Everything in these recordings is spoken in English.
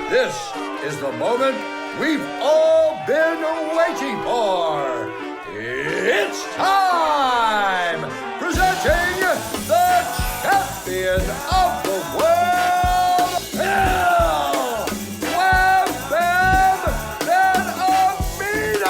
This is the moment we've all been waiting for. It's time! Presenting the champion of the world, Hell, Wham Bam Amino!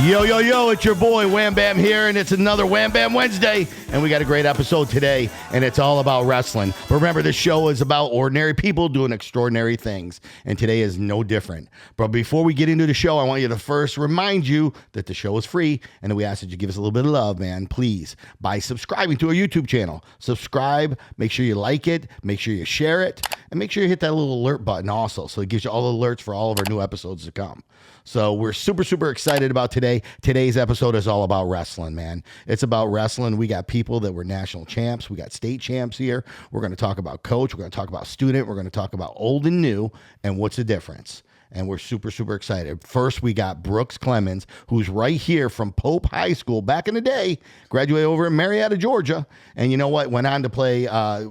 Yo, it's your boy Wham Bam here, and it's another Wham Bam Wednesday, and we got a great episode today, and it's all about wrestling. But remember, this show is about ordinary people doing extraordinary things, and today is no different. But before we get into the show, I want you to first remind you that the show is free, and that we ask that you give us a little bit of love, man, please, by subscribing to our YouTube channel. Subscribe, make sure you like it, make sure you share it, and make sure you hit that little alert button also, so it gives you all the alerts for all of our new episodes to come. So we're super excited about today. Today's episode is all about wrestling, man. It's about wrestling. We got people that were national champs. We got state champs here. We're going to talk about coach. We're going to talk about student. We're going to talk about old and new and what's the difference. And we're super excited. First, we got Brooks Clemmons, who's right here from Pope High School back in the day, graduated over in Marietta, Georgia. And you know what? Went on to play,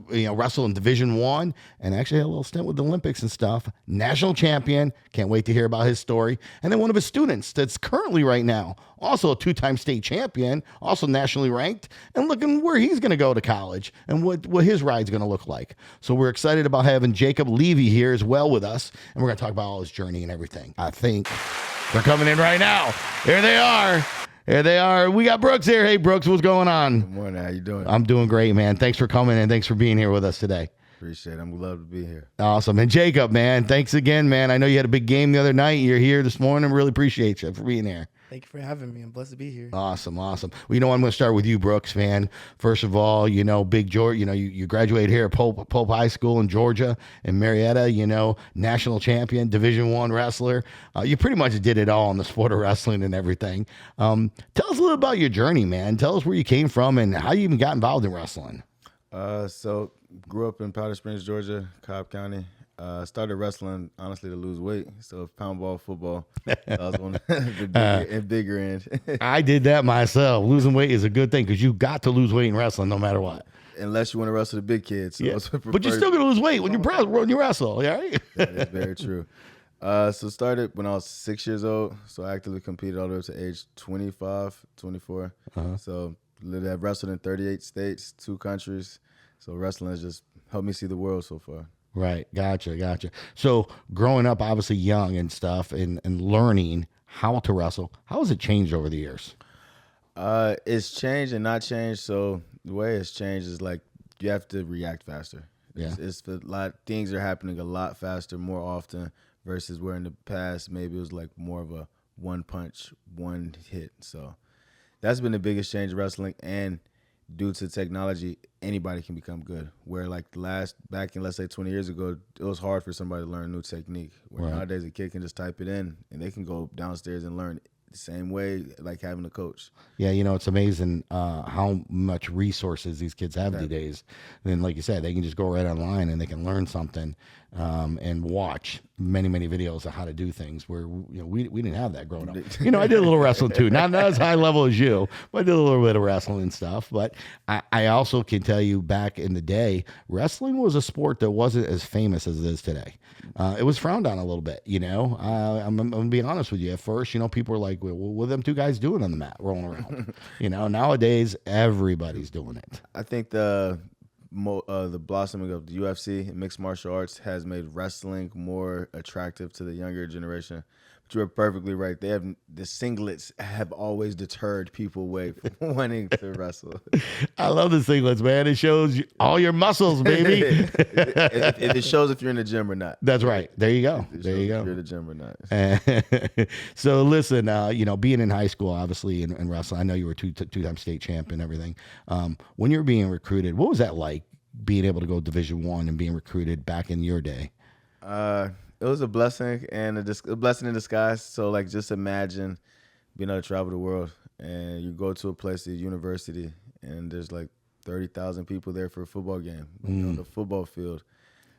wrestle in Division I, and actually had a little stint with the Olympics and stuff. National champion. Can't wait to hear about his story. And then one of his students that's currently right now, also a two-time state champion, also nationally ranked, and looking where he's going to go to college and what his ride's going to look like. So we're excited about having Jacob Levy here as well with us, and we're going to talk about all his journey and everything. I think they're coming in right now. Here they are. Here they are. We got Brooks here. Hey, Brooks, what's going on? Good morning. How you doing? I'm doing great, man. Thanks for coming, and thanks for being here with us today. Appreciate it. I'm glad to be here. Awesome. And Jacob, man, thanks again, man. I know you had a big game the other night. You're here this morning. Really appreciate you for being here. Thank you for having me. I'm blessed to be here. Awesome. Well, I'm going to start with you, Brooks, man. First of all, Big George, you graduated here at Pope High School in Georgia and Marietta, national champion, Division I wrestler. You pretty much did it all in the sport of wrestling and everything. Tell us a little about your journey, man. Tell us where you came from and how you even got involved in wrestling. So grew up in Powder Springs, Georgia, Cobb County. Started wrestling, honestly, to lose weight. So pound ball, football, I was on the bigger end. I did that myself. Losing weight is a good thing because you got to lose weight in wrestling no matter what. Unless you want to wrestle the big kids. So yeah. But you're still going to lose weight when you wrestle, right? That's very true. So started when I was 6 years old. So I actively competed all the way up to age 25, 24. So I've wrestled in 38 states, 2 countries. So wrestling has just helped me see the world so far. Right. Gotcha. So growing up, obviously young and stuff and learning how to wrestle, how has it changed over the years? It's changed and not changed. So the way it's changed is like you have to react faster. Yeah. It's a lot. Things are happening a lot faster, more often versus where in the past maybe it was like more of a one punch, one hit. So that's been the biggest change in wrestling. And due to technology, anybody can become good. Where like back in, let's say 20 years ago, it was hard for somebody to learn a new technique. Where nowadays a kid can just type it in and they can go downstairs and learn the same way, like having a coach. Yeah, it's amazing how much resources these kids have these days. And then, like you said, they can just go right online and they can learn something and watch many videos of how to do things where we didn't have that growing up. I did a little wrestling too, not as high level as you, but I did a little bit of wrestling and stuff. But I also can tell you back in the day, wrestling was a sport that wasn't as famous as it is today. It was frowned on a little bit, I'm gonna be honest with you. At first, people were like, well, what are them two guys doing on the mat rolling around? Nowadays everybody's doing it. I think the blossoming of the UFC and mixed martial arts has made wrestling more attractive to the younger generation. But you're perfectly right. The singlets have always deterred people away from wanting to wrestle. I love the singlets, man. It shows all your muscles, baby. it shows if you're in the gym or not. That's right. There you go. There you go. If you're in the gym or not. So listen, being in high school, obviously, in wrestling, I know you were two-time state champ and everything. When you were being recruited, what was that like, being able to go Division I and being recruited back in your day? It was a blessing and a blessing in disguise. So, like, just imagine being able to travel the world and you go to a place, a university, and there's like 30,000 people there for a football game on the football field.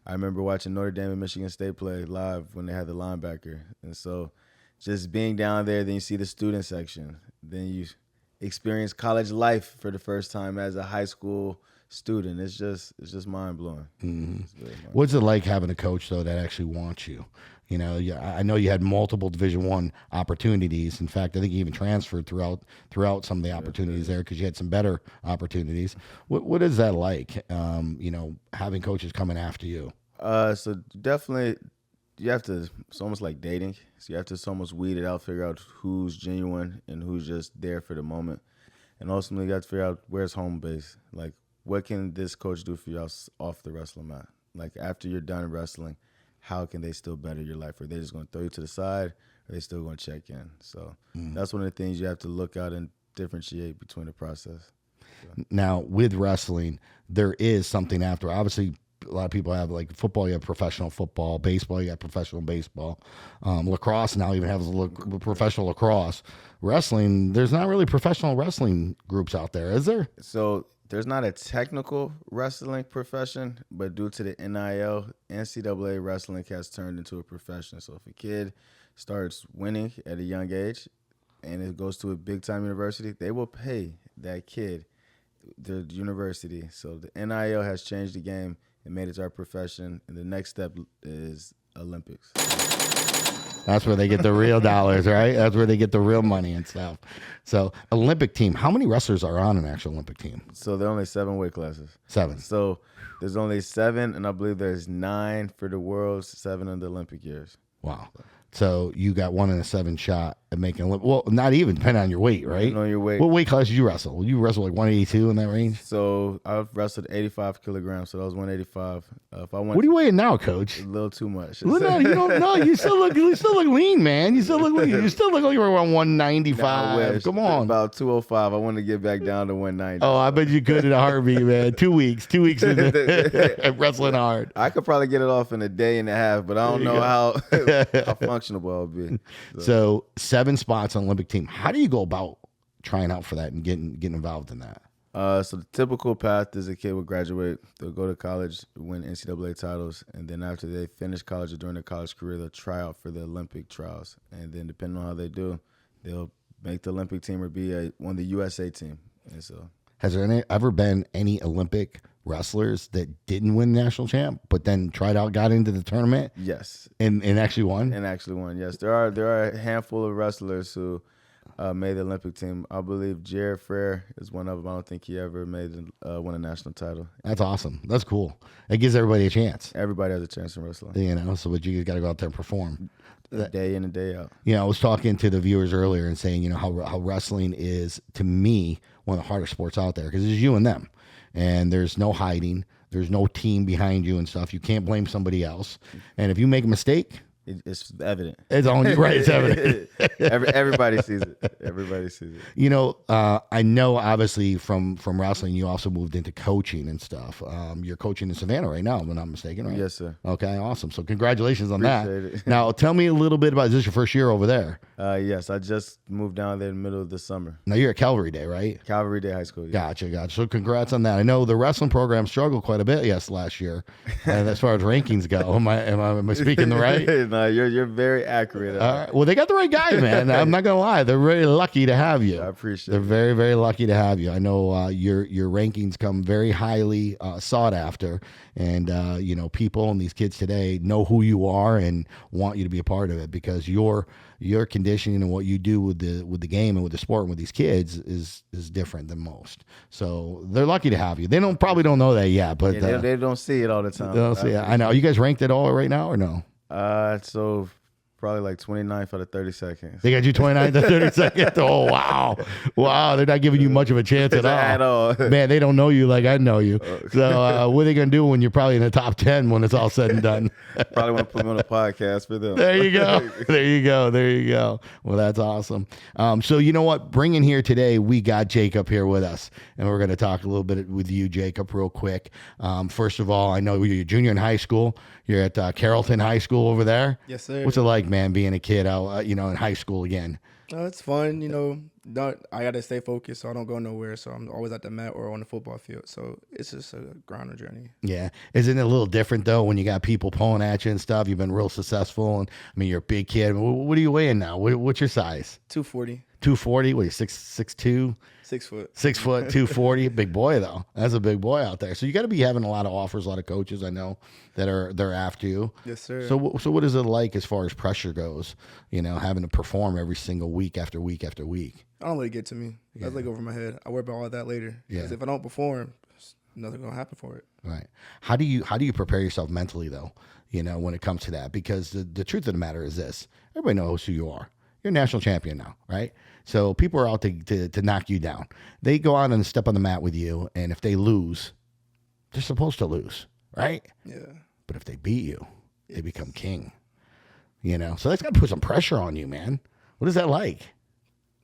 I remember watching Notre Dame and Michigan State play live when they had the linebacker. And so just being down there, then you see the student section. Then you experience college life for the first time as a high school student. It's just mind blowing. What's it like having a coach though that actually wants you? You know, I know you had multiple Division I opportunities. In fact, I think you even transferred throughout some of the opportunities there because you had some better opportunities. What is that like? You know, having coaches coming after you. So definitely, you have to. It's almost like dating. So you have to almost weed it out, figure out who's genuine and who's just there for the moment, and ultimately you have to figure out where's home base. Like, what can this coach do for you off the wrestling mat? Like, after you're done wrestling, how can they still better your life? Are they just going to throw you to the side, or are they still going to check in? So that's one of the things you have to look out and differentiate between the process. So. Now, with wrestling, there is something after. Obviously, a lot of people have, like, football, you have professional football. Baseball, you got professional baseball. Lacrosse now even has professional lacrosse. Wrestling, there's not really professional wrestling groups out there, is there? So there's not a technical wrestling profession, but due to the NIL, NCAA wrestling has turned into a profession. So if a kid starts winning at a young age and it goes to a big-time university, they will pay that kid the university. So the NIL has changed the game and made it our profession, and the next step is Olympics. That's where they get the real dollars, right? That's where they get the real money and stuff. So, Olympic team. How many wrestlers are on an actual Olympic team? So there are only 7 weight classes. 7. So there's only 7, and I believe there's 9 for the worlds, 7 in the Olympic years. Wow. So you got 1 in a 7 shot at making Olympic. Well, not even, depending on your weight, right? Depending on your weight. What weight class did you wrestle? You wrestle like 182 in that range? So I've wrestled 85 kilograms, so that was 185. What are you weighing now, Coach? A little too much. Well, no, you don't know. You still look lean, man. You still look like you were around 195. Come on. About 205. I want to get back down to 190. Oh, I bet you could in a heartbeat, man. 2 weeks. 2 weeks in wrestling hard. I could probably get it off in a day and a half, but I don't know how functional I'll be. So 7 spots on Olympic team. How do you go about trying out for that and getting involved in that? So the typical path is a kid will graduate, they'll go to college, win NCAA titles, and then after they finish college or during their college career, they'll try out for the Olympic trials. And then depending on how they do, they'll make the Olympic team or be on the USA team. And so, has there ever been any Olympic wrestlers that didn't win national champ, but then tried out, got into the tournament? Yes. And actually won? And actually won, yes. There are a handful of wrestlers who made the Olympic team. I believe Jared Frere is one of them. I don't think he ever won a national title. That's awesome. That's cool. It gives everybody a chance. Everybody has a chance in wrestling. You know, so but you got to go out there and perform. Day in and day out. You know, I was talking to the viewers earlier and saying, you know, how wrestling is, to me, one of the hardest sports out there because it's you and them. And there's no hiding. There's no team behind you and stuff. You can't blame somebody else. And if you make a mistake, it's evident. It's on you, right? It's evident. Everybody sees it. Everybody sees it. You know, I know obviously from wrestling, you also moved into coaching and stuff. You're coaching in Savannah right now, if I'm not mistaken, right? Yes, sir. Okay, awesome. So congratulations on Appreciate that. it. Now, tell me a little bit about, is this your first year over there? Yes, I just moved down there in the middle of the summer. Now, you're at Calvary Day, right? Calvary Day High School. Yeah. Gotcha. So congrats on that. I know the wrestling program struggled quite a bit, last year, as far as rankings go. Am I speaking the right? No, you're very accurate. All right. Well, they got the right guy, man. I'm not gonna lie. They're very lucky to have you. I appreciate They're it. very, very lucky to have you. I know your rankings come very highly sought after, and you know, people and these kids today know who you are and want you to be a part of it because your conditioning and what you do with the game and with the sport and with these kids is different than most. So they're lucky to have you. They probably don't know that yet, but they don't see it all the time. They don't see it. I know. Are you guys ranked at all right now or no? So probably like 29th out of 32nd. They got you 29th to 32nd. Oh, wow. They're not giving you much of a chance at all. Man, they don't know you like I know you. So what are they going to do when you're probably in the top 10 when it's all said and done? Probably want to put me on a podcast for them. There you go. Well, that's awesome. So you know what? Bringing here today, we got Jacob here with us, and we're going to talk a little bit with you, Jacob, real quick. First of all, I know you're a junior in high school. You're at Carrollton High School over there. Yes, sir. What's it like, man, being a kid out, in high school again? It's fun, I got to stay focused so I don't go nowhere. So I'm always at the mat or on the football field. So it's just a grinder journey. Yeah. Isn't it a little different, though, when you got people pulling at you and stuff? You've been real successful. And I mean, you're a big kid. What are you weighing now? What's your size? 240. 240. What are you, 6'2"? 6 foot. 6 foot, 240. Big boy though. That's a big boy out there. So you got to be having a lot of offers, a lot of coaches I know they're after you. Yes, sir. So what is it like as far as pressure goes? Having to perform every single week after week after week. I don't let it get to me. That's like over my head. I worry about all that later. Because if I don't perform, nothing gonna happen for it. Right. How do you prepare yourself mentally though? When it comes to that, because the truth of the matter is this: everybody knows who you are. You're a national champion now, right? So people are out to knock you down. They go out and step on the mat with you, and if they lose, they're supposed to lose, right? Yeah. But if they beat you, they become king. So that's got to put some pressure on you, man. What is that like?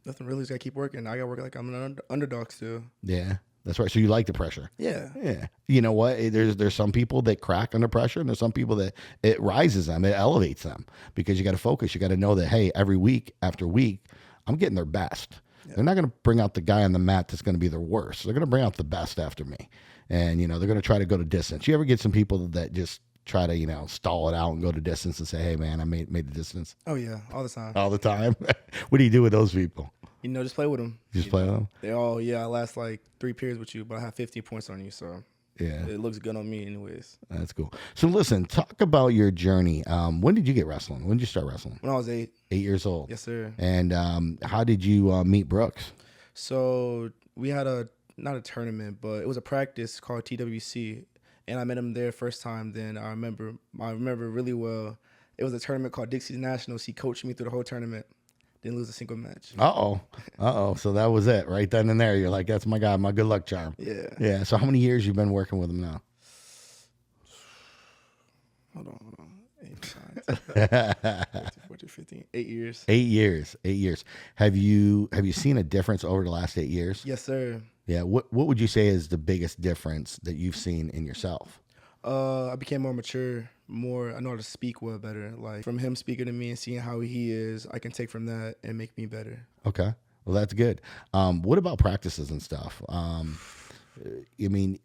Nothing really. Just gotta keep working. I gotta work like I'm an underdog still. Yeah, that's right. So you like the pressure? Yeah. Yeah. You know what? There's some people that crack under pressure, and there's some people that it rises them, it elevates them, because you got to focus. You got to know that, hey, every week after week, I'm getting their best. Yeah. They're not going to bring out the guy on the mat that's going to be their worst. They're going to bring out the best after me, and they're going to try to go to distance. You ever get some people that just try to stall it out and go to distance and say, hey man, I made the distance? Oh yeah, all the time. All the time. What do you do with those people? Just play with them. Just play with them. They all I last like 3 periods with you, but I have 15 points on you, so yeah, it looks good on me anyways. That's cool. So listen, talk about your journey. When did you get wrestling? When did you start wrestling? When I was 8. 8 years old. Yes, sir. And how did you meet Brooks? So we had not a tournament, but it was a practice called TWC, and I met him there first time. Then I remember really well. It was a tournament called Dixie's Nationals. He coached me through the whole tournament. Didn't lose a single match. Uh-oh. So that was it right then and there. You're like, that's my guy, my good luck charm. Yeah. Yeah. So how many years you been working with him now? Hold on. 14, 15, 8 years. 8 years. 8 years. Have you seen a difference over the last 8 years? Yes, sir. Yeah. What would you say is the biggest difference that you've seen in yourself? I became more mature, I know how to speak well better. Like from him speaking to me and seeing how he is, I can take from that and make me better. Okay. Well, that's good. What about practices and stuff?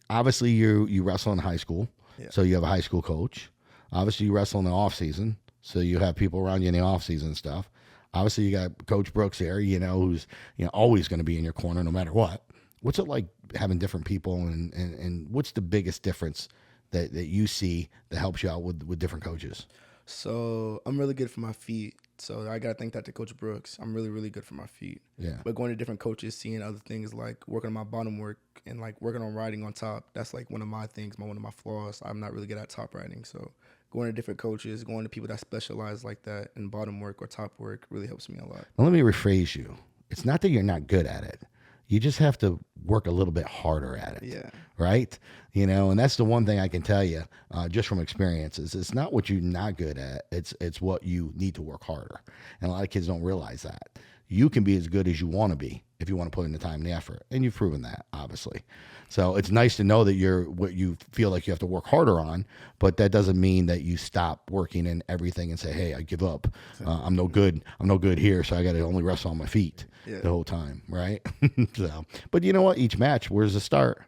Obviously you wrestle in high school, so you have a high school coach. Obviously you wrestle in the off season, so you have people around you in the off season and stuff. Obviously you got Coach Brooks here, who's always going to be in your corner no matter what. What's it like having different people, and what's the biggest difference that you see that helps you out with different coaches? So I'm really good for my feet. So I got to thank that to Coach Brooks. I'm really, really good for my feet. Yeah. But going to different coaches, seeing other things like working on my bottom work and like working on riding on top, that's like one of my things, one of my flaws. I'm not really good at top riding. So going to different coaches, going to people that specialize like that in bottom work or top work really helps me a lot. Now, let me rephrase you. It's not that you're not good at it. You just have to work a little bit harder at it. Yeah. Right? And that's the one thing I can tell you just from experience is it's not what you're not good at. It's what you need to work harder. And a lot of kids don't realize that. You can be as good as you want to be if you want to put in the time and the effort. And you've proven that, obviously. So it's nice to know that you're what you feel like you have to work harder on, but that doesn't mean that you stop working in everything and say, hey, I give up. I'm no good. I'm no good here, so I got to only wrestle on my feet the whole time, right? But you know what? Each match, where's the start?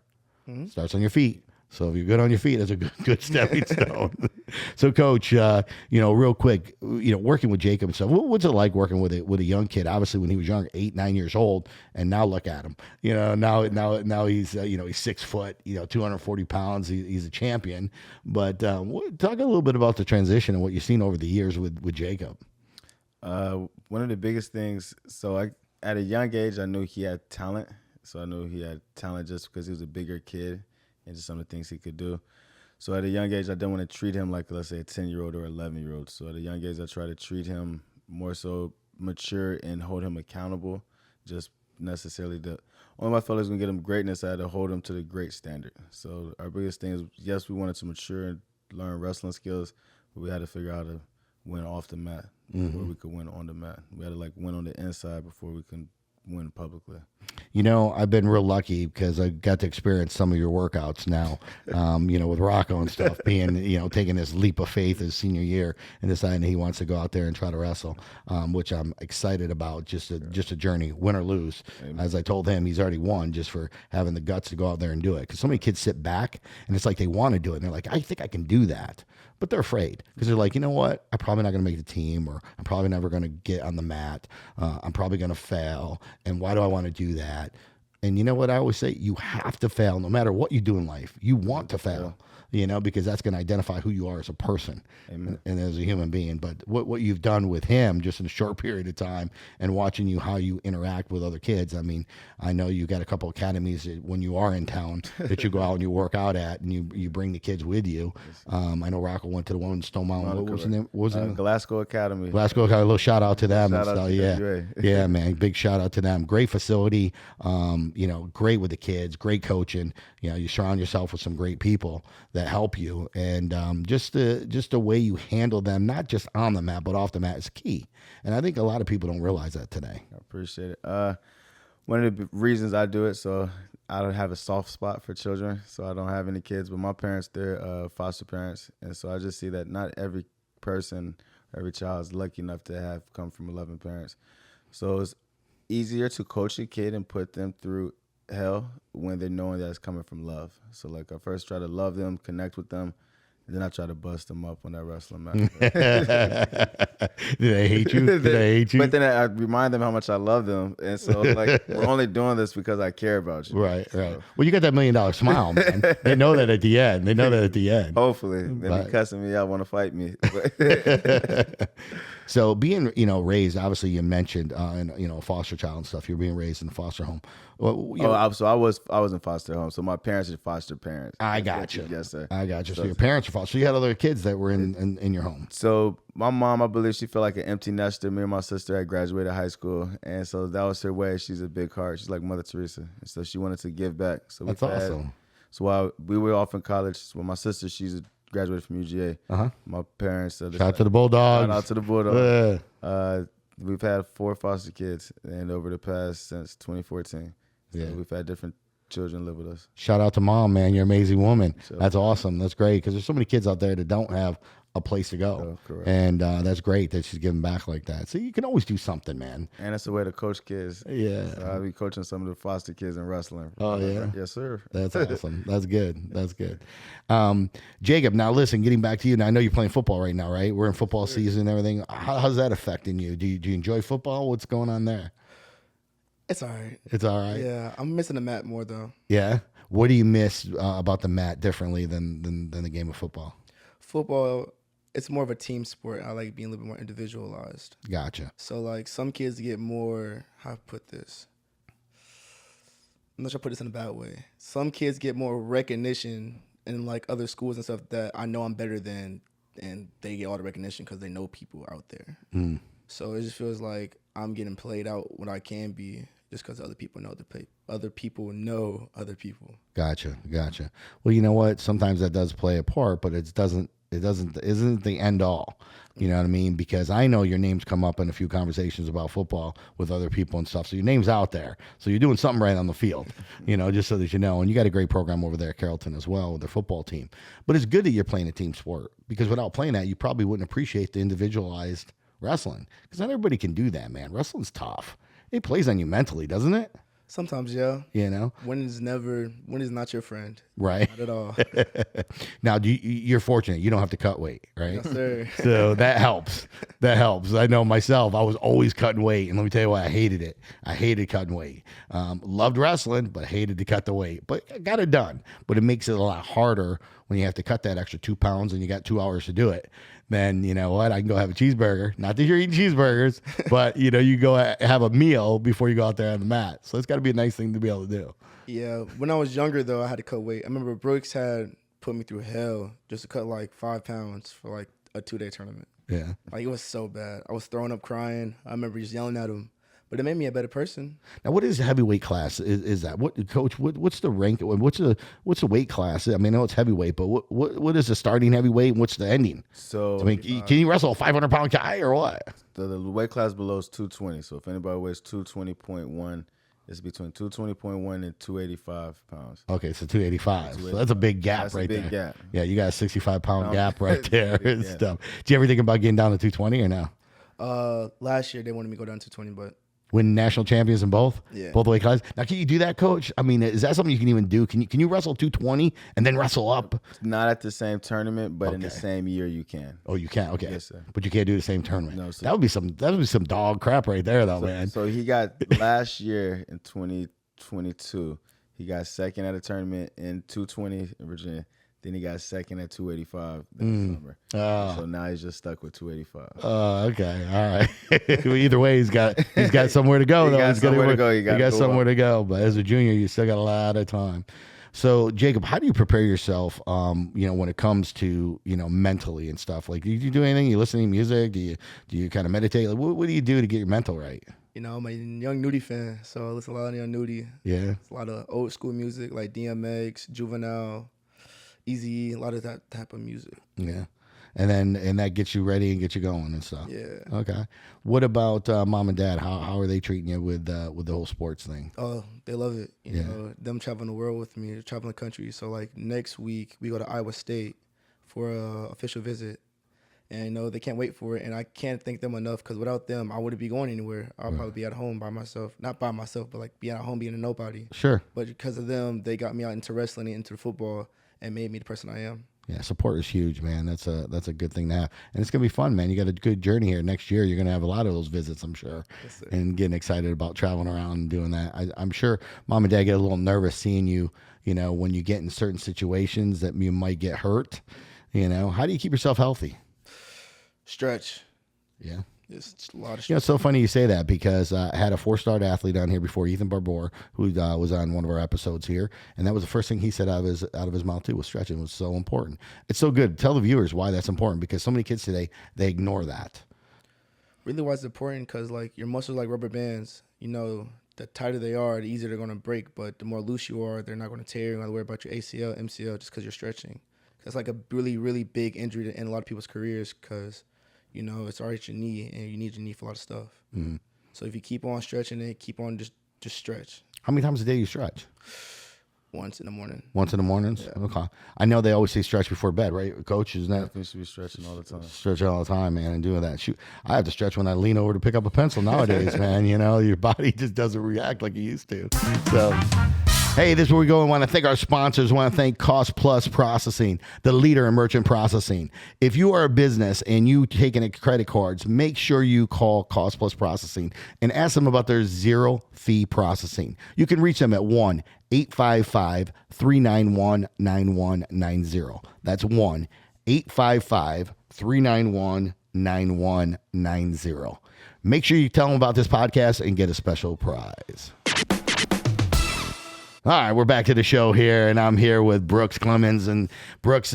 Mm-hmm. Starts on your feet. So if you're good on your feet, that's a good stepping stone. So, Coach, real quick, working with Jacob and stuff, what's it like working with a young kid? Obviously, when he was young, 8, 9 years old, and now look at him. Now he's he's 6 foot, 240 pounds. He's a champion. But talk a little bit about the transition and what you've seen over the years with Jacob. One of the biggest things. So at a young age, I knew he had talent. So I knew he had talent just because he was a bigger kid and just some of the things he could do. So at a young age, I didn't want to treat him like, let's say, a 10-year-old or 11-year-old. So at a young age, I try to treat him more so mature and hold him accountable. Just necessarily only my fellas going to get him greatness, I had to hold him to the great standard. So our biggest thing is, yes, we wanted to mature and learn wrestling skills, but we had to figure out how to win off the mat before we could win on the mat. We had to win on the inside before we can win publicly. You know, I've been real lucky because I got to experience some of your workouts now, with Rocco and stuff, being, taking this leap of faith his senior year and deciding he wants to go out there and try to wrestle, which I'm excited about, just a journey, win or lose. Amen. As I told him, he's already won just for having the guts to go out there and do it. Because so many kids sit back and it's like they want to do it. And they're like, I think I can do that. But they're afraid because they're like, you know what? I'm probably not going to make the team, or I'm probably never going to get on the mat. I'm probably going to fail. And why do I want to do that? And you know what I always say? You have to fail no matter what you do in life. You want to fail, because that's going to identify who you are as a person. Amen. And as a human being. But what you've done with him just in a short period of time and watching how you interact with other kids. I mean, I know you got a couple academies when you are in town that you go out and you work out at, and you bring the kids with you. I know Rocco went to the one in Stone Mountain. What was the name? What was it? Glasgow Academy. Glasgow Academy. A little shout out to them. Shout out to yeah, man. Big shout out to them. Great facility. Great with the kids. Great coaching. You surround yourself with some great people that help you, and just the way you handle them, not just on the mat but off the mat, is key. And I think a lot of people don't realize that today. I appreciate it. One of the reasons I do it, so I don't have a soft spot for children, so I don't have any kids, but my parents, they're foster parents, and so I just see that not every person, every child is lucky enough to have come from 11 parents. So it's easier to coach a kid and put them through hell when they're knowing that it's coming from love. So like I first try to love them, connect with them, and then I try to bust them up on that wrestling match. Do they hate you? But then I remind them how much I love them. And so like we're only doing this because I care about you. Right. Well, you got that $1 million smile, man. They know that at the end. Hopefully. They'll be cussing me out, want to fight me. So being, raised, obviously you mentioned, in, foster child and stuff, you're being raised in a foster home. Well, so I was in foster home. So my parents are foster parents. I got you. Yes, sir. I got you. So your parents are foster. So you had other kids that were in your home. So my mom, I believe she felt like an empty nester. Me and my sister had graduated high school. And so that was her way. She's a big heart. She's like Mother Teresa. And so she wanted to give back. So that's awesome. So while we were off in college, well, my sister, she's graduated from UGA. My parents. Shout out to the Bulldogs. Shout out to the Bulldogs. We've had 4 foster kids, and over the past since 2014. So we've had different children live with us. Shout out to Mom, man. You're an amazing woman. That's awesome. That's great, because there's so many kids out there that don't have a place to go. And that's great that she's giving back like that. So you can always do something, man. And it's a way to coach kids. Yeah. So I'll be coaching some of the foster kids in wrestling. Oh, yeah? Yes, sir. That's awesome. That's good. That's good. Jacob, now listen, getting back to you. Now, I know you're playing football right now, right? We're in football season and everything. How's that affecting you? Do you enjoy football? What's going on there? It's all right. It's all right? Yeah. I'm missing the mat more, though. Yeah? What do you miss about the mat differently than the game of football? Football, it's more of a team sport. I like being a little bit more individualized. Gotcha. So, like, some kids get more, how to put this? I'm not sure I put this in a bad way. Some kids get more recognition in, like, other schools and stuff that I know I'm better than, and they get all the recognition because they know people out there. So it just feels like I'm getting played out when I can be, just because other people know other people know other people. Gotcha. Well, you know what? Sometimes that does play a part, but it isn't the end all. You know what I mean? Because I know your name's come up in a few conversations about football with other people and stuff. So your name's out there. So you're doing something right on the field, just so that you know. And you got a great program over there at Carrollton as well with their football team. But it's good that you're playing a team sport, because without playing that, you probably wouldn't appreciate the individualized wrestling, because not everybody can do that, man. Wrestling's tough. It plays on you mentally, doesn't it? Sometimes, yeah. Winning is not your friend. Right. Not at all. Now, you're fortunate. You don't have to cut weight, right? Yes, sir. So that helps. I know myself. I was always cutting weight. And let me tell you why I hated it. I hated cutting weight. Loved wrestling, but hated to cut the weight. But I got it done. But it makes it a lot harder when you have to cut that extra 2 pounds and you got 2 hours to do it. Then, you know what, I can go have a cheeseburger. Not that you're eating cheeseburgers, but, you go have a meal before you go out there on the mat. So it's got to be a nice thing to be able to do. Yeah. When I was younger, though, I had to cut weight. I remember Brooks had put me through hell just to cut like 5 pounds for like a 2-day tournament. Yeah. Like, it was so bad. I was throwing up crying. I remember just yelling at him. But it made me a better person. Now, what is heavyweight class? Is that Coach? What's the rank? What's the weight class? I mean, I know it's heavyweight, but what is the starting heavyweight and what's the ending? So, I mean, can you wrestle a 500-pound guy or what? the weight class below is 220. So if anybody weighs 220.1, it's between 220.1 and 285 pounds. Okay, so 285. So that's a big gap That's right a big there. gap. Yeah, you got a 65-pound gap right there and Yeah. stuff. Do you ever think about getting down to 220 or no? Last year they wanted me to go down to 20, but Win national champions in both? Yeah. Both weight classes? Now, can you do that, Coach? I mean, is that something you can even do? Can you wrestle 220 and then wrestle up? Not at the same tournament, but in the Okay. same year you can. Oh, you can? Okay. Yes, sir. But you can't do the same tournament. No, sir. That would be some dog crap right there, though, man. So he got last year in 2022, he got second at a tournament in 220 in Virginia. Then he got second at 285 this summer. So now he's just stuck with 285. Okay, all right. Well, either way, he's got somewhere to go. He though. got He's gotta somewhere to work- go. You He gotta got go somewhere up. to go. But as a junior, you still got a lot of time. So, Jacob, how do you prepare yourself? When it comes to mentally and stuff. Like, do you do anything? You listen to music? Do you kind of meditate? Like, what do you do to get your mental right? I'm a young Nudie fan, so I listen to a lot of young Nudie. Yeah. It's a lot of old school music like DMX, Juvenile, Eazy, a lot of that type of music. Yeah. And that gets you ready and gets you going and stuff. Yeah. Okay. What about mom and dad? How are they treating you with the whole sports thing? Oh, they love it. You Yeah. know, them traveling the world with me, traveling the country. So like next week we go to Iowa State for a official visit. And they can't wait for it. And I can't thank them enough because without them, I wouldn't be going anywhere. I'll probably be at home by myself. Not by myself, but like being at home being a nobody. Sure. But because of them, they got me out into wrestling and into football and made me the person I am. Yeah, support is huge, man. That's a good thing to have, and it's gonna be fun, man. You got a good journey here. Next year, you're gonna have a lot of those visits, I'm sure, Yes, sir. and getting excited about traveling around and doing that. I'm sure mom and dad get a little nervous seeing you, when you get in certain situations that you might get hurt. How do you keep yourself healthy? Stretch. Yeah. It's a lot of stretch. It's so funny you say that because I had a 4-star athlete on here before, Ethan Barbour, who was on one of our episodes here, and that was the first thing he said out of his mouth too. Was stretching was so important. It's so good. Tell the viewers why that's important because so many kids today they ignore that. Really why it's important because like your muscles are like rubber bands. The tighter they are, the easier they're going to break. But the more loose you are, they're not going to tear. You don't have to worry about your ACL, MCL just because you're stretching. That's like a really, really big injury to end a lot of people's careers because it's already your knee, and you need your knee for a lot of stuff. Mm-hmm. So if you keep on stretching it, keep on just stretch. How many times a day you stretch? Once in the morning. Once in the mornings? Yeah. Okay. I know they always say stretch before bed, right, Coach? Isn't that? Definitely should be stretching all the time. Stretching all the time, man, and doing that. Shoot, I have to stretch when I lean over to pick up a pencil nowadays, man. Your body just doesn't react like it used to. So... Hey, this is where we go and want to thank our sponsors. Want to thank Cost Plus Processing, the leader in merchant processing. If you are a business and you taking credit cards, make sure you call Cost Plus Processing and ask them about their zero fee processing. You can reach them at 1-855-391-9190. That's 1-855-391-9190. Make sure you tell them about this podcast and get a special prize. All right, we're back to the show here, and I'm here with Brooks Clemmons, and Brooks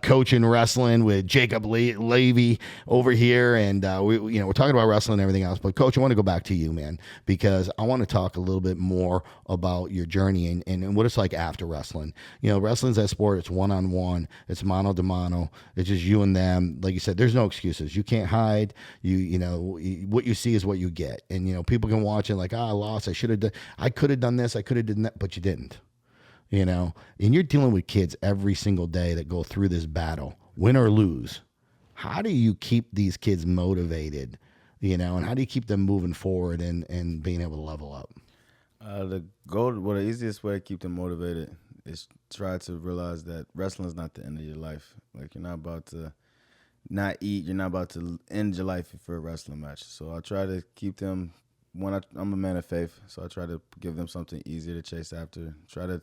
coaching wrestling with Jacob Levy over here, and we're talking about wrestling and everything else. But Coach, I want to go back to you, man, because I want to talk a little bit more about your journey and what it's like after wrestling. Wrestling's that sport; it's one-on-one, it's mano to mano, it's just you and them. Like you said, there's no excuses. You can't hide. What you see is what you get, and people can watch it like, I lost. I could have done this. I could have done that, but you didn't. And you're dealing with kids every single day that go through this battle, win or lose. How do you keep these kids motivated, and how do you keep them moving forward and being able to level up? The easiest way to keep them motivated is try to realize that wrestling is not the end of your life. Like, you're not about to not eat. You're not about to end your life for a wrestling match. So I try to keep them. I'm a man of faith, so I try to give them something easier to chase after. Try to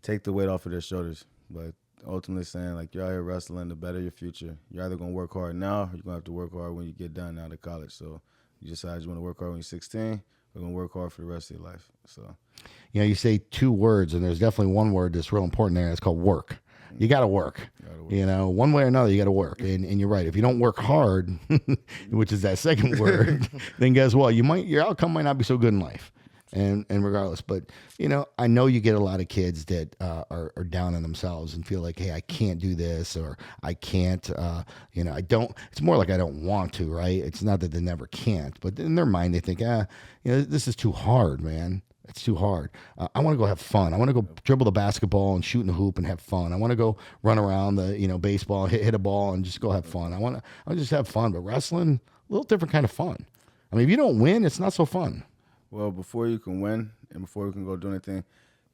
take the weight off of their shoulders. But ultimately saying, like, you're out here wrestling to better your future. You're either going to work hard now or you're going to have to work hard when you get done out of college. So you decide you want to work hard when you're 16 or going to work hard for the rest of your life. So, you say two words, and there's definitely one word that's real important there. It's called work. You got to work. One way or another, you got to work. And you're right. If you don't work hard, which is that second word, then guess what? Your outcome might not be so good in life. and regardless, but I know you get a lot of kids that are down on themselves and feel like, hey, I can't do this, or I can't, I don't. It's more like I don't want to, right? It's not that they never can't, but in their mind they think, this is too hard, man. It's too hard. I want to go have fun. I want to go dribble the basketball and shoot in the hoop and have fun. I want to go run around the baseball, hit a ball and just go have fun. I want to just have fun. But wrestling, a little different kind of fun. I mean, if you don't win, it's not so fun. Well, before you can win and before you can go do anything,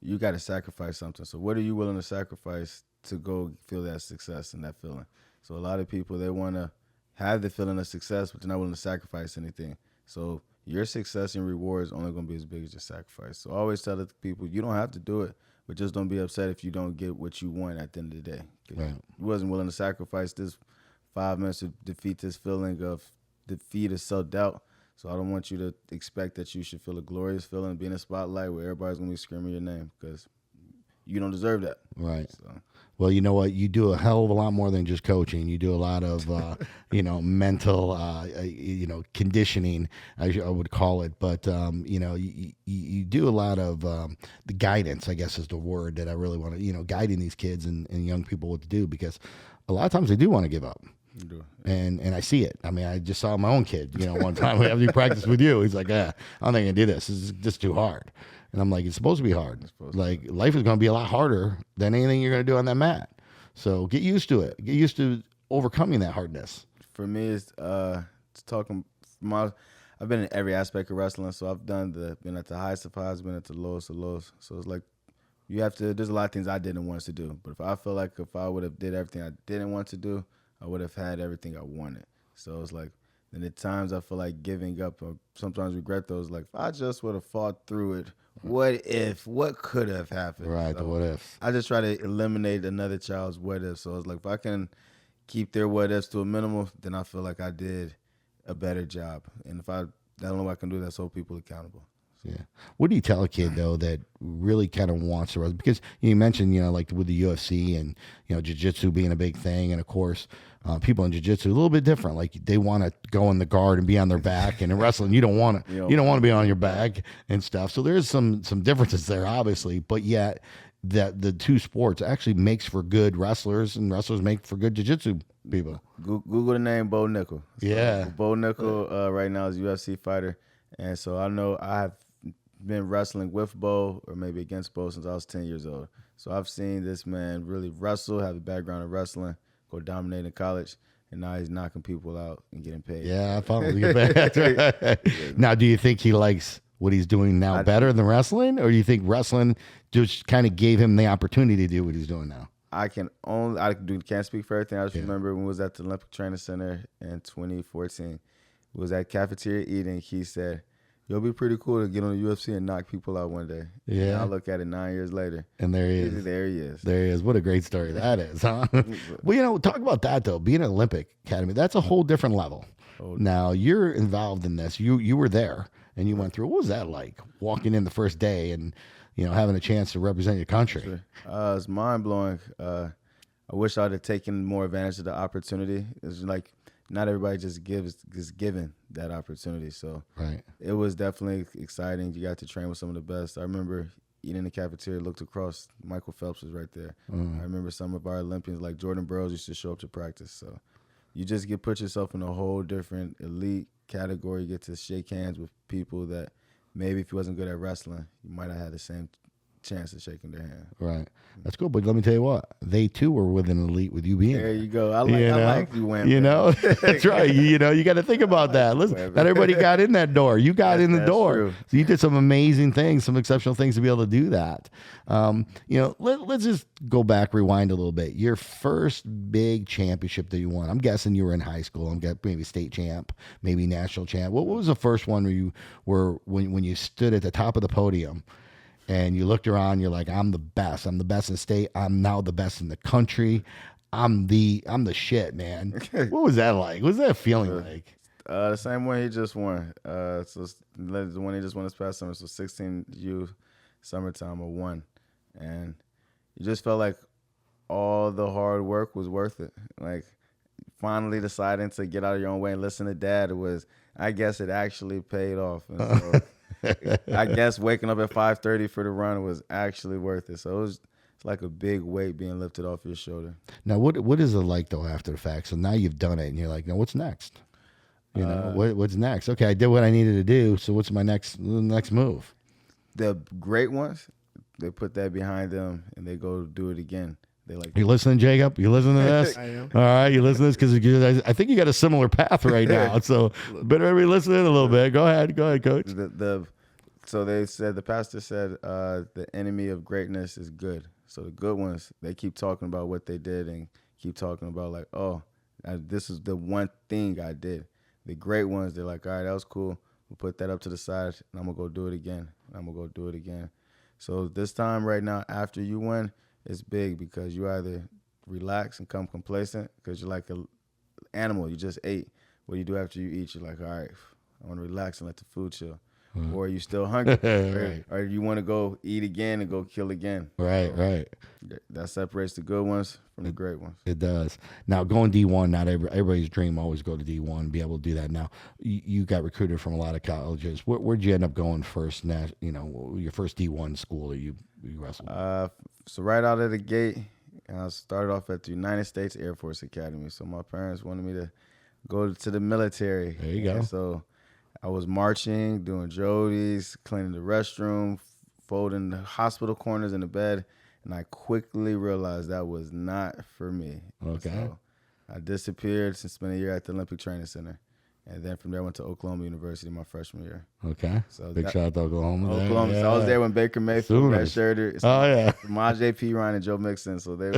you got to sacrifice something. So what are you willing to sacrifice to go feel that success and that feeling? So a lot of people, they want to have the feeling of success, but they're not willing to sacrifice anything. So your success and reward is only going to be as big as your sacrifice. So I always tell the people, you don't have to do it, but just don't be upset if you don't get what you want at the end of the day. Right. You wasn't willing to sacrifice this 5 minutes to defeat this feeling of defeat or self-doubt. So I don't want you to expect that you should feel a glorious feeling, be in a spotlight where everybody's going to be screaming your name, because you don't deserve that. Right. So. Well, you know what? You do a hell of a lot more than just coaching. You do a lot of, mental, conditioning, I would call it. But, you do a lot of the guidance, I guess is the word that I really want to, guiding these kids and young people what to do, because a lot of times they do want to give up. And I see it. I mean, I just saw my own kid, one time after he practiced with you. He's like, I don't think I can do this. This is just too hard. And I'm like, it's supposed to be hard. Like, life is going to be a lot harder than anything you're going to do on that mat. So get used to it. Get used to overcoming that hardness. For me, it's talking. I've been in every aspect of wrestling. So I've been at the highest of highs, been at the lowest of lows. So it's like there's a lot of things I didn't want to do. But I feel like if I would have did everything I didn't want to do, I would have had everything I wanted. So it's like, and at times I feel like giving up, or sometimes regret those. Like, if I just would have fought through it, what could have happened? Right, so the what ifs. I just try to eliminate another child's what if. So it's like, if I can keep their what ifs to a minimum, then I feel like I did a better job. And the only way I can do that is hold people accountable. Yeah. What do you tell a kid, though, that really kind of wants to wrestle? Because you mentioned, like with the UFC and, jiu-jitsu being a big thing. And, of course, people in jiu-jitsu a little bit different. Like, they want to go in the guard and be on their back. And in wrestling, you don't want to be on your back and stuff. So there's some differences there, obviously. But yet that the two sports actually makes for good wrestlers, and wrestlers make for good jiu-jitsu people. Google the name Bo Nickel. So yeah. Bo Nickel right now is a UFC fighter. And so I know I have been wrestling with Bo, or maybe against Bo, since I was 10 years old. So I've seen this man really wrestle, have a background in wrestling, go dominate in college, and now he's knocking people out and getting paid. Yeah, I follow you. Now, do you think he likes what he's doing now better than wrestling, or do you think wrestling just kind of gave him the opportunity to do what he's doing now? I can't speak for everything. I just remember when we was at the Olympic Training Center in 2014. We was at cafeteria eating. He said, it'll be pretty cool to get on the UFC and knock people out one day. Yeah. And I look at it 9 years later. And there he is. There he is. There he is. What a great story that is, huh? Well, talk about that, though. Being an Olympic Academy, that's a whole different level. Now, you're involved in this. You were there, and you went through. What was that like, walking in the first day and, having a chance to represent your country? Sure. It's mind-blowing. I wish I would have taken more advantage of the opportunity. It's like, not everybody just given that opportunity. So right. It was definitely exciting. You got to train with some of the best. I remember eating in the cafeteria, looked across, Michael Phelps was right there. I remember some of our Olympians, like Jordan Burroughs, used to show up to practice. So you just put yourself in a whole different elite category. You get to shake hands with people that maybe if you wasn't good at wrestling, you might have had the same chance of shaking their hand. Right. That's cool. But let me tell you what, they too were with an elite with you being there. You go. I like you win. That's right. You got to think about that. Listen, not everybody got in that door. You got in the door. True. So you did some amazing things, some exceptional things to be able to do that. Let's just go back, rewind a little bit. Your first big championship that you won, I'm guessing you were in high school. I'm guessing maybe state champ, maybe national champ. What was the first one where you were when you stood at the top of the podium? And you looked around, you're like, I'm the best. I'm the best in the state. I'm now the best in the country. I'm the shit, man. What was that like? What was that feeling like? The same one he just won. So the one he just won this past summer. So 16U summertime or one. And you just felt like all the hard work was worth it. Like finally deciding to get out of your own way and listen to Dad I guess it actually paid off. And so I guess waking up at 5:30 for the run was actually worth it. So it's like a big weight being lifted off your shoulder. Now, what is it like though after the fact? So now you've done it, and you're like, now what's next? You know, what's next? Okay, I did what I needed to do. So what's my next move? The great ones, they put that behind them and they go do it again. They like. You listening, Jacob? You listening to this? I am. All right, you listening to this because I think you got a similar path right now. So better everybody listening a little bit. Go ahead, Coach. So they said, the pastor said, the enemy of greatness is good. So the good ones, they keep talking about what they did and keep talking about like, oh, this is the one thing I did. The great ones, they're like, all right, that was cool. We'll put that up to the side, and I'm going to go do it again. And I'm going to go do it again. So this time right now, after you win, it's big because you either relax and come complacent because you're like an animal. You just ate. What do you do after you eat? You're like, all right, I want to relax and let the food chill. Or are you still hungry? Right. Or you want to go eat again and go kill again. Right. That separates the good ones from the great ones. It does. Now, going D1, not everybody's dream always go to D1 and be able to do that. Now, you got recruited from a lot of colleges. Where'd you end up going first, your first D1 school that you wrestled? So right out of the gate, I started off at the United States Air Force Academy. So my parents wanted me to go to the military. There you go. And so I was marching, doing Jodies, cleaning the restroom, folding the hospital corners in the bed, and I quickly realized that was not for me. Okay. So I disappeared and spent a year at the Olympic Training Center. And then from there I went to Oklahoma University my freshman year. Okay. So Big shout out to Oklahoma. Oklahoma. Yeah. So I was there when Baker Mayfield, Brad Sherder, Oh, yeah. Majay P. Ryan, and Joe Mixon. So they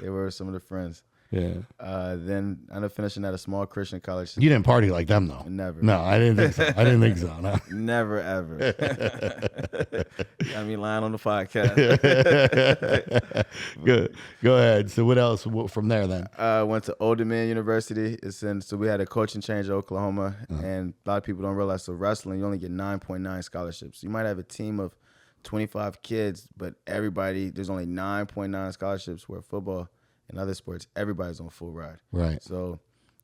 were some of the friends. Yeah. Then I ended up finishing at a small Christian college. You didn't party like them, though. Never. No, I didn't think so. No. Never, ever. Got me lying on the podcast. Good. Go ahead. So what else from there then? Went to Old Dominion University. So we had a coaching change at Oklahoma, and a lot of people don't realize, so wrestling, you only get 9.9 scholarships. You might have a team of 25 kids, but there's only 9.9 scholarships, where football and other sports, everybody's on full ride. Right. So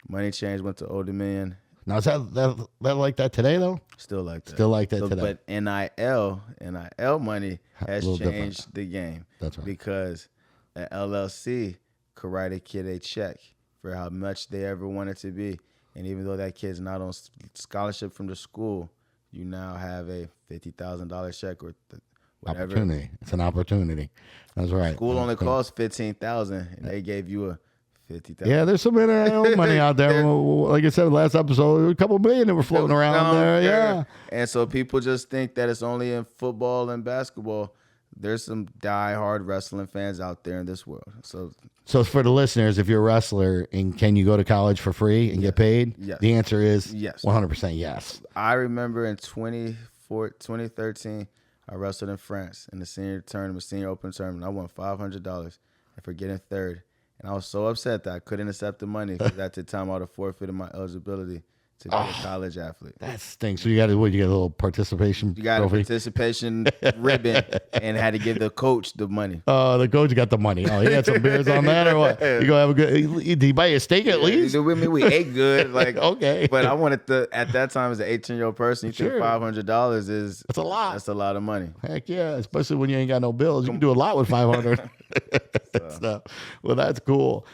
money change, went to Old Dominion. Now, is that like that today, though? Still like that. Still like that today. But NIL money has little changed different. the game. That's right. Because an LLC could write a kid a check for how much they ever want it to be. And even though that kid's not on scholarship from the school, you now have a $50,000 check or whatever. Opportunity. It's an opportunity. That's right. School only costs $15,000, and they gave you a $50,000. Yeah, there's some NIL money out there. Like I said last episode, a couple million that were floating around there. Yeah. And so people just think that it's only in football and basketball. There's some diehard wrestling fans out there in this world. So for the listeners, if you're a wrestler and can you go to college for free and get paid? Yes. The answer is yes. 100% yes. I remember in 2013, I wrestled in France in the senior open tournament. I won $500 for getting third. And I was so upset that I couldn't accept the money because at the time I would have forfeited my eligibility to be a college athlete. That stinks. So you got a little participation You got trophy? a participation ribbon and had to give the coach the money. Oh, the coach got the money. Oh, he had some beers on that or what? You go have a good. Did he buy you a steak at least? We ate good, like Okay. But I wanted at that time as an 18-year-old person, you think $500 is That's a lot. That's a lot of money. Heck yeah, especially when you ain't got no bills. You can do a lot with 500. So, well, that's cool.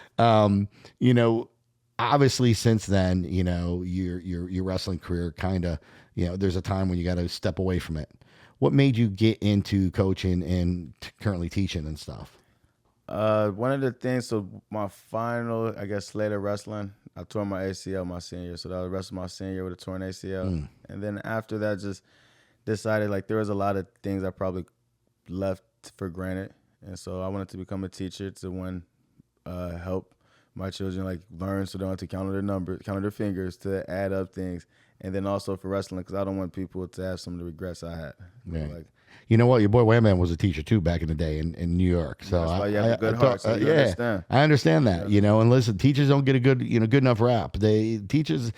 Obviously since then, your wrestling career kind of, there's a time when you got to step away from it. What made you get into coaching and currently teaching and stuff? One of the things, so my final, I guess, slate of wrestling, I tore my ACL my senior year. So that was the rest of my senior year with a torn ACL. And then after that, just decided there was a lot of things I probably left for granted. And so I wanted to become a teacher to help my children learn so they don't have to count their fingers to add up things. And then also for wrestling, because I don't want people to have some of the regrets I had. Right. You know what? Your boy Wham Man was a teacher too back in the day in New York. So that's why you have a good heart. So you understand. I understand that. And listen, teachers don't get a good enough rap. Teachers,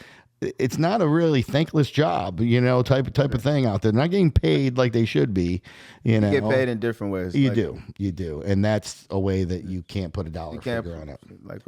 it's not a really thankless job, type of thing out there. They're not getting paid like they should be, You get paid in different ways. You do, and that's a way that you can't put a dollar figure on it.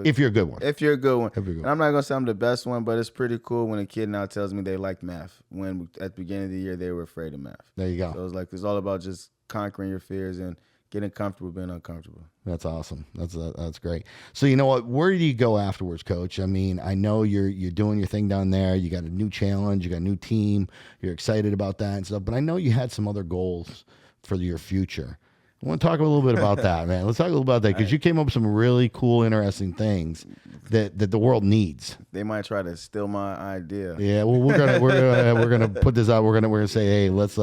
If you're a good one. If you're a good one. And I'm not gonna say I'm the best one, but it's pretty cool when a kid now tells me they like math. When at the beginning of the year they were afraid of math. There you go. So it's all about just conquering your fears and getting comfortable being uncomfortable. That's awesome. That's great. So you know what? Where do you go afterwards, Coach? I mean, I know you're doing your thing down there. You got a new challenge. You got a new team. You're excited about that and stuff. But I know you had some other goals for your future. I want to talk a little bit about that, man. Let's talk a little about that because you came up with some really cool, interesting things that the world needs. They might try to steal my idea. Yeah, well, we're gonna put this out. We're gonna say, hey, let's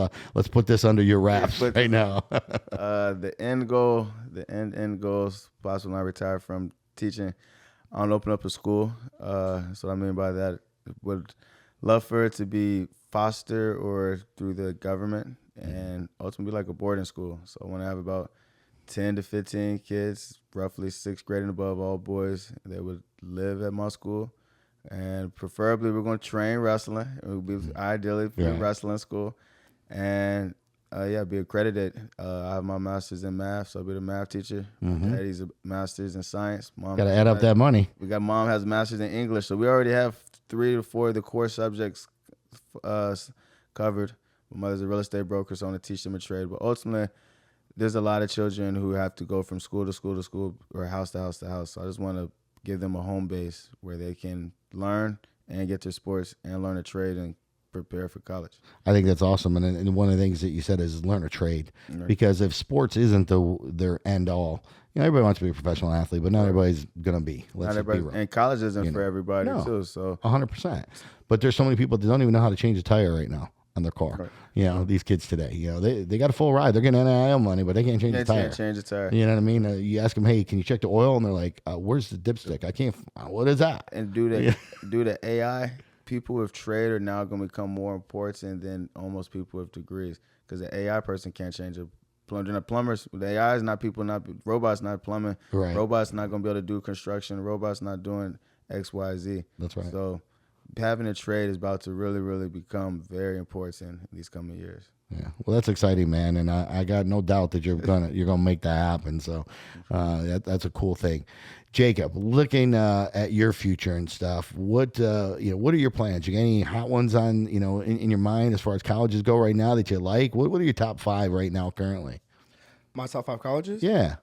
put this under your wraps right now. The end goal is possibly when I retire from teaching. I want to open up a school. So what I mean by that, would love for it to be foster or through the government, and ultimately like a boarding school. So I want to have about 10 to 15 kids, roughly 6th grade and above, all boys. They would live at my school, and preferably we're going to train wrestling. It would be ideally for a wrestling school, and be accredited. I have my master's in math, so I'll be the math teacher. My daddy's a master's in science. Mom got to add up that money. Mom has a master's in English, so we already have 3 to 4 of the core subjects covered. My mother's a real estate broker, so I want to teach them a trade. But ultimately, there's a lot of children who have to go from school to school to school or house to house to house. So I just want to give them a home base where they can learn and get their sports and learn a trade and prepare for college. I think that's awesome. And one of the things that you said is learn a trade. Because if sports isn't their end all, everybody wants to be a professional athlete, but not everybody's going to be. Let's be real. And college isn't for everybody too. So 100%. But there's so many people that don't even know how to change a tire right now on their car. These kids today, they got a full ride. They're getting NIL money, but they can't change the tire. Can't change the tire. You know what I mean? You ask them, hey, can you check the oil? And they're like, where's the dipstick? I can't. What is that? And due to AI, people with trade are now going to become more important than almost people with degrees, because the AI person can't change a plumber. Plumbers, the AI is not people, not robots, not plumbing. Right. Robots not going to be able to do construction. Robots not doing X, Y, Z. That's right. So having a trade is about to really, really become very important in these coming years. Yeah, well, that's exciting, man, and I got no doubt that you're gonna make that happen. So that's a cool thing. Jacob, looking at your future and stuff, what are your plans? You got any hot ones on in your mind as far as colleges go right now that you like? What are your top 5 right now currently? My top 5 colleges? Yeah.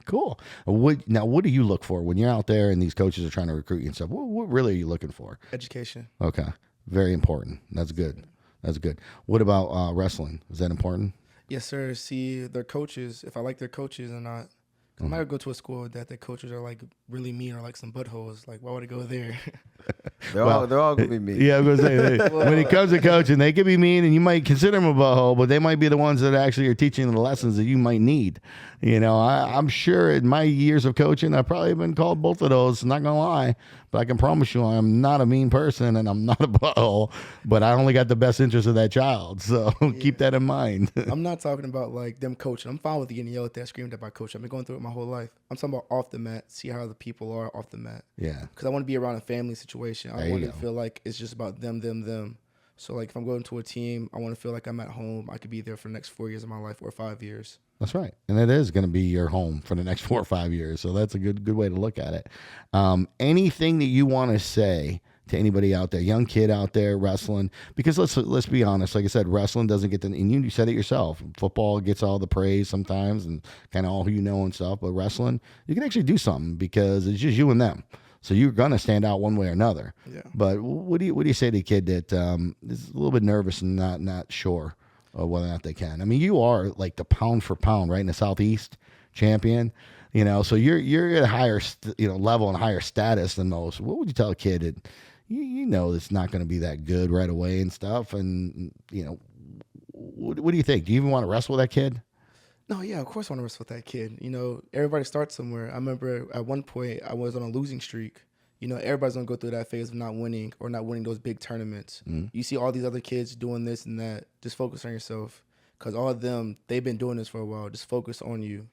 Cool. What do you look for when you're out there and these coaches are trying to recruit you and stuff? What really are you looking for? Education. Okay. Very important. That's good. What about wrestling? Is that important? Yes, sir. See their coaches, if I like their coaches or not. I might go to a school that their coaches are like really mean or like some buttholes. Like, why would I go there? They're all going to be mean. Yeah, I was going to say, when it comes to coaching, they can be mean and you might consider them a butthole, but they might be the ones that actually are teaching the lessons that you might need. I'm sure in my years of coaching, I've probably been called both of those, not going to lie, but I can promise you I'm not a mean person and I'm not a butthole, but I only got the best interest of that child. So keep that in mind. I'm not talking about like them coaching. I'm fine with getting yelled at, screamed at by coach. I've been going through it my whole life. I'm talking about off the mat, see how the people are off the mat. Yeah. Because I want to be around a family situation. I want to feel like it's just about them. So like if I'm going to a team, I want to feel like I'm at home. I could be there for the next 4 years of my life or 5 years. That's right. And it is going to be your home for the next 4 or 5 years. So that's a good way to look at it. Anything that you want to say to anybody out there, young kid out there wrestling, because let's be honest, like I said, wrestling doesn't get and you said it yourself, football gets all the praise sometimes and kind of all who you know and stuff, but wrestling, you can actually do something because it's just you and them. So you're going to stand out one way or another. Yeah. But what do you say to a kid that is a little bit nervous and not sure of whether or not they can? I mean, you are like the pound for pound, right, in the Southeast champion, so you're at a higher level and higher status than most. What would you tell a kid that it's not going to be that good right away and stuff? And what do you think? Do you even want to wrestle with that kid? No, yeah, of course I want to wrestle with that kid. Everybody starts somewhere. I remember at one point I was on a losing streak. Everybody's going to go through that phase of not winning or not winning those big tournaments. Mm-hmm. You see all these other kids doing this and that. Just focus on yourself. because all of them, they've been doing this for a while. Just focus on you.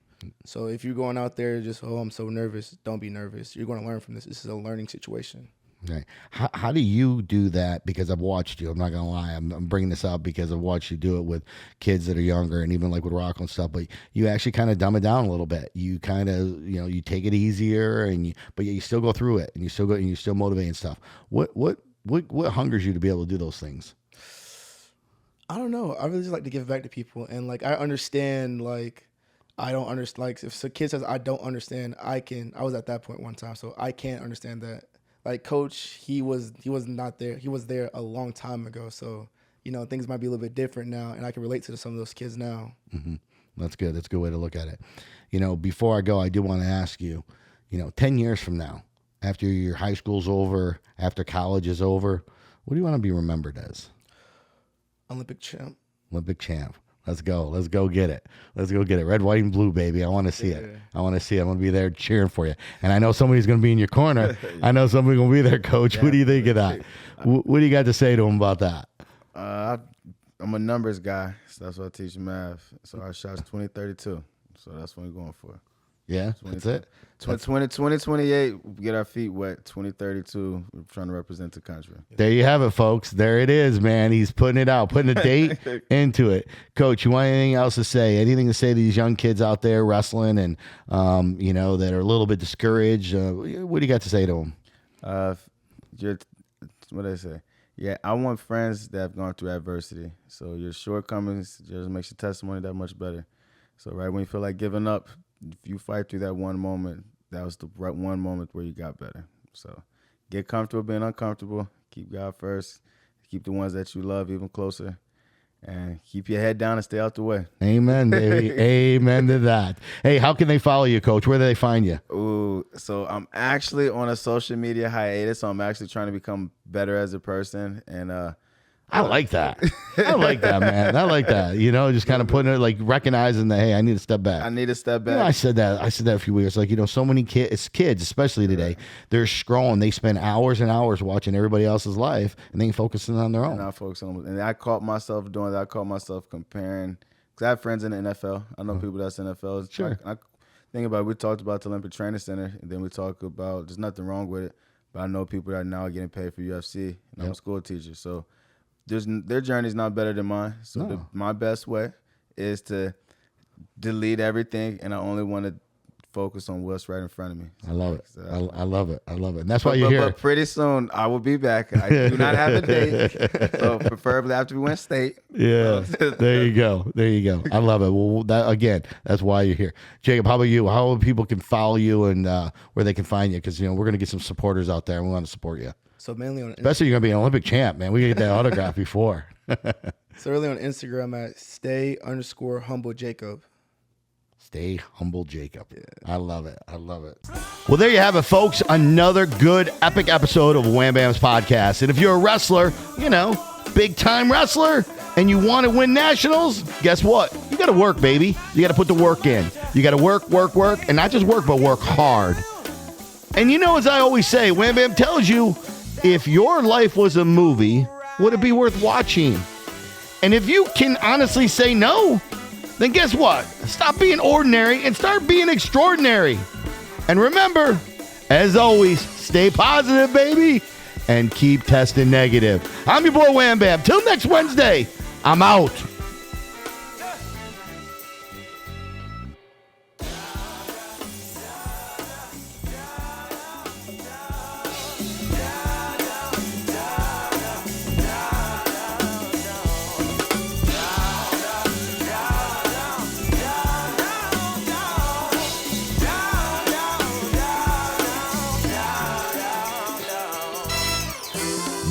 So if you're going out there just, oh, I'm so nervous, don't be nervous. You're going to learn from this. This is a learning situation. Right. How do you do that? Because I've watched you. I'm not gonna lie. I'm bringing this up because I've watched you do it with kids that are younger, and even like with Rocco and stuff. But you actually kind of dumb it down a little bit. You kind of, you take it easier, but you still go through it, and you still motivate and stuff. What hungers you to be able to do those things? I don't know. I really just like to give back to people, and like I understand. Like I don't understand. Like if a kid says I don't understand, I was at that point one time, so I can't understand that. Like Coach, he was not there. He was there a long time ago. So, things might be a little bit different now, and I can relate to some of those kids now. Mm-hmm. That's good. That's a good way to look at it. Before I go, I do want to ask you, 10 years from now, after your high school's over, after college is over, what do you want to be remembered as? Olympic champ. Olympic champ. Let's go. Let's go get it. Let's go get it. Red, white, and blue, baby. I want to see it. I want to see it. I'm going to be there cheering for you. And I know somebody's going to be in your corner. I know somebody's going to be there, Coach. Yeah, what do you think of that? What do you got to say to him about that? I'm a numbers guy, so that's why I teach math. So our shot's 2032. So that's what we're going for. Yeah, that's it. 2028, we get our feet wet. 2032, we're trying to represent the country. There you have it, folks. There it is, man. He's putting it out, putting a date into it. Coach, you want anything else to say? Anything to say to these young kids out there wrestling and, that are a little bit discouraged? What do you got to say to them? What do I say? Yeah, I want friends that have gone through adversity. So your shortcomings just makes your testimony that much better. So right when you feel like giving up, if you fight through that one moment, that was the right one moment where you got better. So get comfortable being uncomfortable. Keep God first. Keep the ones that you love even closer. And keep your head down and stay out the way. Amen, baby. Amen to that. Hey, how can they follow you, Coach? Where do they find you? Ooh, so I'm actually on a social media hiatus. So I'm actually trying to become better as a person. And I like that. I like that, man. I like that. Just kind of putting it, like recognizing that, hey, I need to step back. I need to step back. I said that a few years. Like, so many kids, especially today, they're scrolling. They spend hours and hours watching everybody else's life, and they ain't focusing on their own. And I focus on, and I caught myself doing that. I caught myself comparing, because I have friends in the NFL. I know people that's in the NFL. Sure. I think about it, we talked about the Olympic Training Center, and then we talk about, there's nothing wrong with it, but I know people that are now getting paid for UFC, and I'm a school teacher, so their journey's not better than mine. So my best way is to delete everything, and I only want to focus on what's right in front of me. I love it. So I love it. I love it. And that's why you're here. But pretty soon, I will be back. I do not have a date, so preferably after we win state. Yeah, there you go. There you go. I love it. Well, that's why you're here. Jacob, how about you? How people can follow you and where they can find you? Because, we're going to get some supporters out there, and we want to support you. So mainly on especially you're gonna be an Olympic champ, man. We get that autograph before. So really on Instagram at stay_humble_Jacob. Stay humble, Jacob. Yeah. I love it. I love it. Well, there you have it, folks. Another good, epic episode of Wham Bam's podcast. And if you're a wrestler, big time wrestler, and you want to win nationals, guess what? You got to work, baby. You got to put the work in. You got to work, and not just work, but work hard. And as I always say, Wham Bam tells you, if your life was a movie, would it be worth watching? And if you can honestly say no, then guess what? Stop being ordinary and start being extraordinary. And remember, as always, stay positive, baby, and keep testing negative. I'm your boy Wham Bam. Till next Wednesday, I'm out.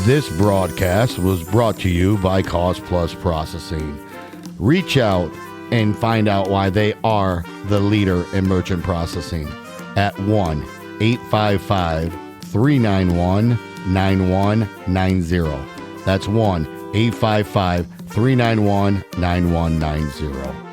This broadcast was brought to you by Cost Plus Processing. Reach out and find out why they are the leader in merchant processing at 1-855-391-9190. That's 1-855-391-9190.